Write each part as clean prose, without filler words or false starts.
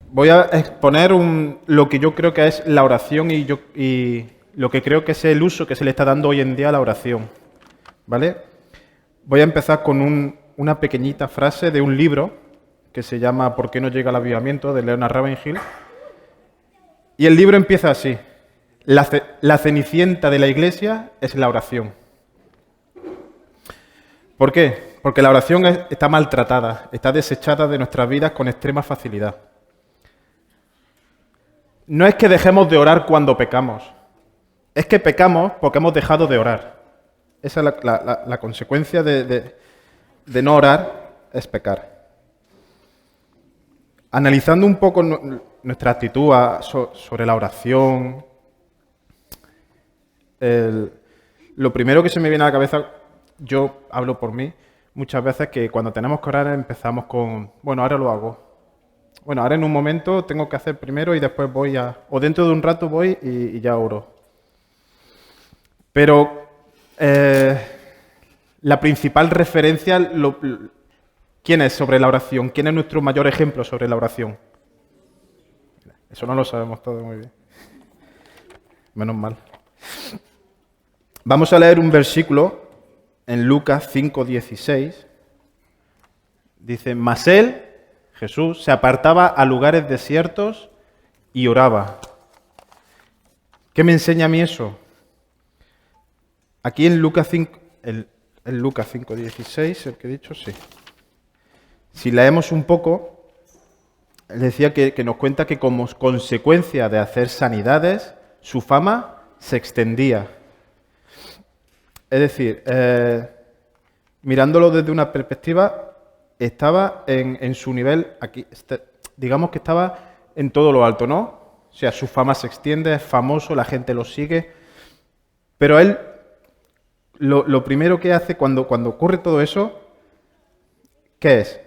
Voy a exponer lo que yo creo que es la oración y lo que creo que es el uso que se le está dando hoy en día a la oración, ¿vale? Voy a empezar con una pequeñita frase de un libro que se llama ¿Por qué no llega el avivamiento?, de Leonard Ravenhill. Y el libro empieza así: la cenicienta de la iglesia es la oración. ¿Por qué? Porque la oración está maltratada, está desechada de nuestras vidas con extrema facilidad. No es que dejemos de orar cuando pecamos, es que pecamos porque hemos dejado de orar. Esa es la consecuencia de no orar, es pecar. Analizando un poco nuestra actitud sobre la oración, lo primero que se me viene a la cabeza, yo hablo por mí, muchas veces que cuando tenemos que orar empezamos con, bueno, ahora lo hago. Bueno, ahora en un momento tengo que hacer primero y después o dentro de un rato voy y ya oro. Pero la principal referencia, ¿quién es sobre la oración? ¿Quién es nuestro mayor ejemplo sobre la oración? Eso no lo sabemos todos muy bien. Menos mal. Vamos a leer un versículo en Lucas 5:16. Dice, mas él, Jesús, se apartaba a lugares desiertos y oraba. ¿Qué me enseña a mí eso? Aquí en Lucas 5:16, el que he dicho, sí. Si leemos un poco, él decía que nos cuenta que como consecuencia de hacer sanidades, su fama se extendía. Es decir, mirándolo desde una perspectiva, estaba en su nivel, aquí, digamos que estaba en todo lo alto, ¿no? O sea, su fama se extiende, es famoso, la gente lo sigue, pero él, lo primero que hace cuando ocurre todo eso, ¿qué es?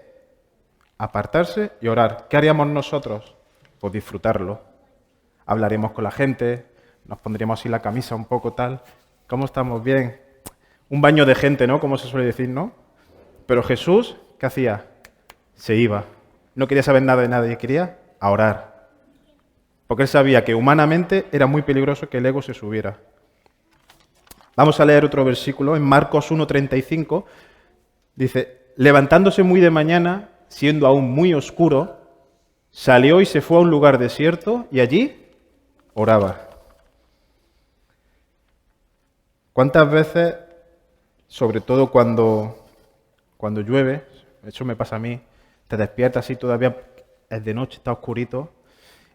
Apartarse y orar. ¿Qué haríamos nosotros? Pues disfrutarlo. Hablaremos con la gente, nos pondríamos así la camisa un poco tal. ¿Cómo estamos? Bien. Un baño de gente, ¿no? Como se suele decir, ¿no? Pero Jesús, ¿qué hacía? Se iba. No quería saber nada de nadie, quería orar. Porque él sabía que humanamente era muy peligroso que el ego se subiera. Vamos a leer otro versículo en Marcos 1:35. Dice, levantándose muy de mañana, siendo aún muy oscuro, salió y se fue a un lugar desierto y allí oraba. ¿Cuántas veces, sobre todo cuando llueve, eso me pasa a mí, te despiertas así todavía, es de noche, está oscurito,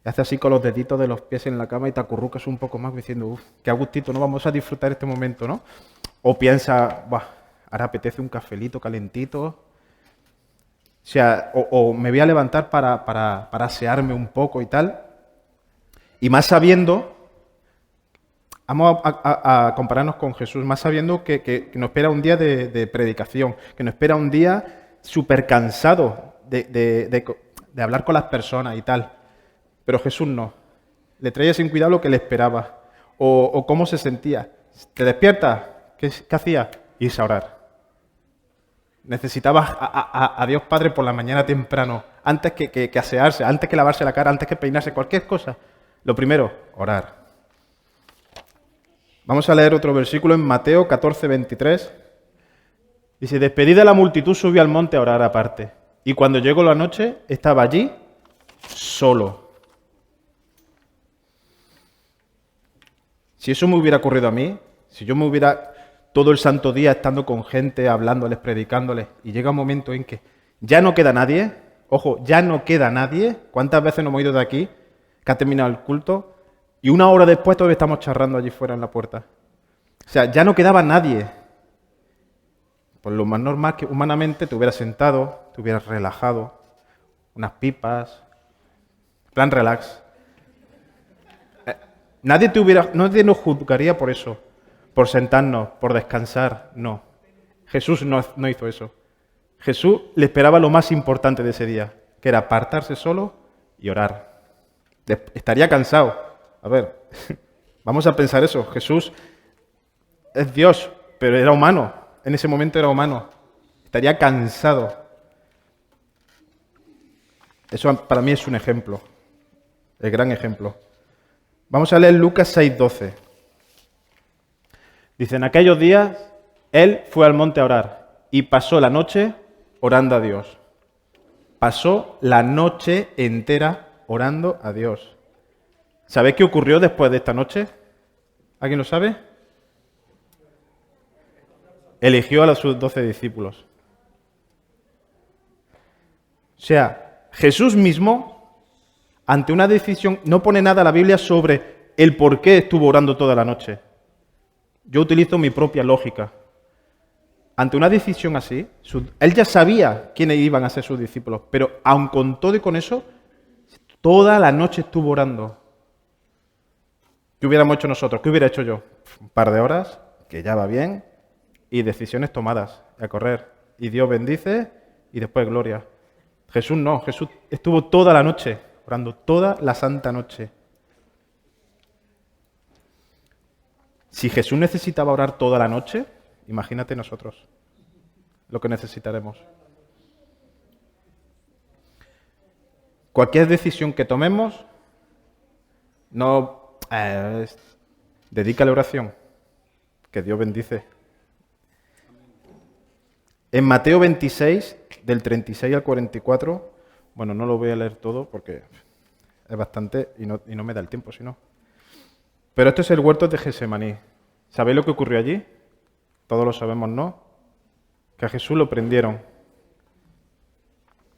y haces así con los deditos de los pies en la cama y te acurrucas un poco más diciendo, uff, qué a gustito, no vamos a disfrutar este momento, ¿no? O piensas, ahora apetece un cafelito calentito, o sea, o me voy a levantar para asearme un poco y tal, y más sabiendo, vamos a compararnos con Jesús, más sabiendo que nos espera un día de predicación, que nos espera un día súper cansado de hablar con las personas y tal. Pero Jesús no. Le traía sin cuidado lo que le esperaba o cómo se sentía. ¿Te despiertas? ¿Qué hacía? Irse a orar. Necesitaba a Dios Padre por la mañana temprano, antes que asearse, antes que lavarse la cara, antes que peinarse, cualquier cosa. Lo primero, orar. Vamos a leer otro versículo en Mateo 14:23. Dice, despedida la multitud, subió al monte a orar aparte. Y cuando llegó la noche, estaba allí solo. Si eso me hubiera ocurrido a mí, si yo me hubiera todo el santo día estando con gente, hablándoles, predicándoles, y llega un momento en que ya no queda nadie, ojo, ya no queda nadie, ¿cuántas veces nos hemos ido de aquí, que ha terminado el culto, y una hora después todavía estamos charrando allí fuera en la puerta? O sea, ya no quedaba nadie. Pues lo más normal que humanamente te hubieras sentado, te hubieras relajado, unas pipas, plan relax. Nadie nos juzgaría por eso, por sentarnos, por descansar, no. Jesús no hizo eso. Jesús le esperaba lo más importante de ese día, que era apartarse solo y orar. Estaría cansado. A ver, vamos a pensar eso. Jesús es Dios, pero era humano. En ese momento era humano. Estaría cansado. Eso para mí es un ejemplo. el gran ejemplo. Vamos a leer Lucas 6:12. Dice, en aquellos días, él fue al monte a orar y pasó la noche orando a Dios. Pasó la noche entera orando a Dios. ¿Sabéis qué ocurrió después de esta noche? ¿Alguien lo sabe? Eligió a sus 12 discípulos. O sea, Jesús mismo, ante una decisión, no pone nada en la Biblia sobre el por qué estuvo orando toda la noche. Yo utilizo mi propia lógica. Ante una decisión así, él ya sabía quiénes iban a ser sus discípulos, pero aun con todo y con eso, toda la noche estuvo orando. ¿Qué hubiéramos hecho nosotros? ¿Qué hubiera hecho yo? Un par de horas, que ya va bien, y decisiones tomadas, a correr. Y Dios bendice, y después gloria. Jesús no, Jesús estuvo toda la noche, orando toda la santa noche. Si Jesús necesitaba orar toda la noche, imagínate nosotros lo que necesitaremos. Cualquier decisión que tomemos, no dedícale oración, que Dios bendice. En Mateo 26, del 36 al 44, bueno, no lo voy a leer todo porque es bastante y no me da el tiempo, si no. Pero esto es el huerto de Getsemaní. ¿Sabéis lo que ocurrió allí? Todos lo sabemos, ¿no? Que a Jesús lo prendieron.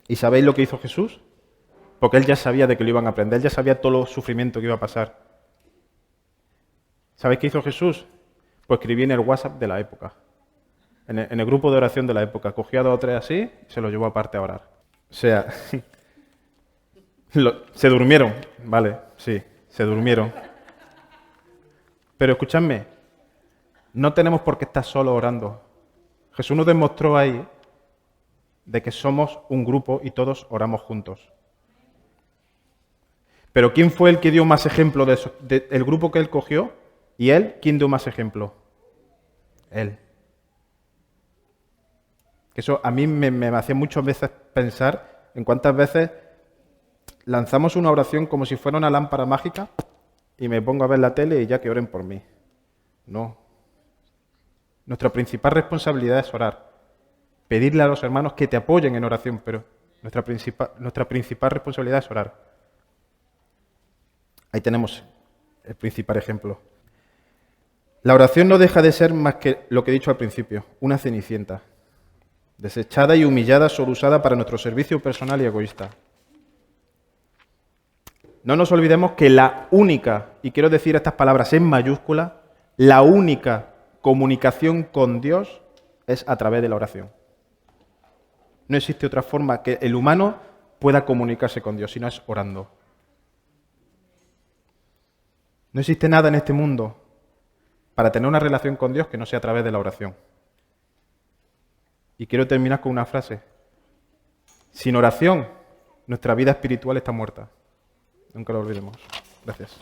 ¿Y sabéis lo que hizo Jesús? Porque él ya sabía de que lo iban a prender, él ya sabía todo el sufrimiento que iba a pasar. ¿Sabéis qué hizo Jesús? Pues escribí en el WhatsApp de la época, en el grupo de oración de la época. Cogió a 2 o 3 así y se los llevó aparte a orar. O sea, se durmieron, vale, sí, se durmieron. Pero escuchadme, no tenemos por qué estar solos orando. Jesús nos demostró ahí de que somos un grupo y todos oramos juntos. Pero ¿quién fue el que dio más ejemplo de eso? El grupo que él cogió y él, ¿quién dio más ejemplo? Él. Eso a mí me hacía muchas veces pensar en cuántas veces lanzamos una oración como si fuera una lámpara mágica y me pongo a ver la tele y ya que oren por mí. No. Nuestra principal responsabilidad es orar. Pedirle a los hermanos que te apoyen en oración, pero nuestra principal responsabilidad es orar. Ahí tenemos el principal ejemplo. La oración no deja de ser más que lo que he dicho al principio, una cenicienta, desechada y humillada, solo usada para nuestro servicio personal y egoísta. No nos olvidemos que la única, y quiero decir estas palabras en mayúscula, la única comunicación con Dios es a través de la oración. No existe otra forma que el humano pueda comunicarse con Dios, sino es orando. No existe nada en este mundo para tener una relación con Dios que no sea a través de la oración. Y quiero terminar con una frase. Sin oración, nuestra vida espiritual está muerta. Nunca lo olvidemos. Gracias.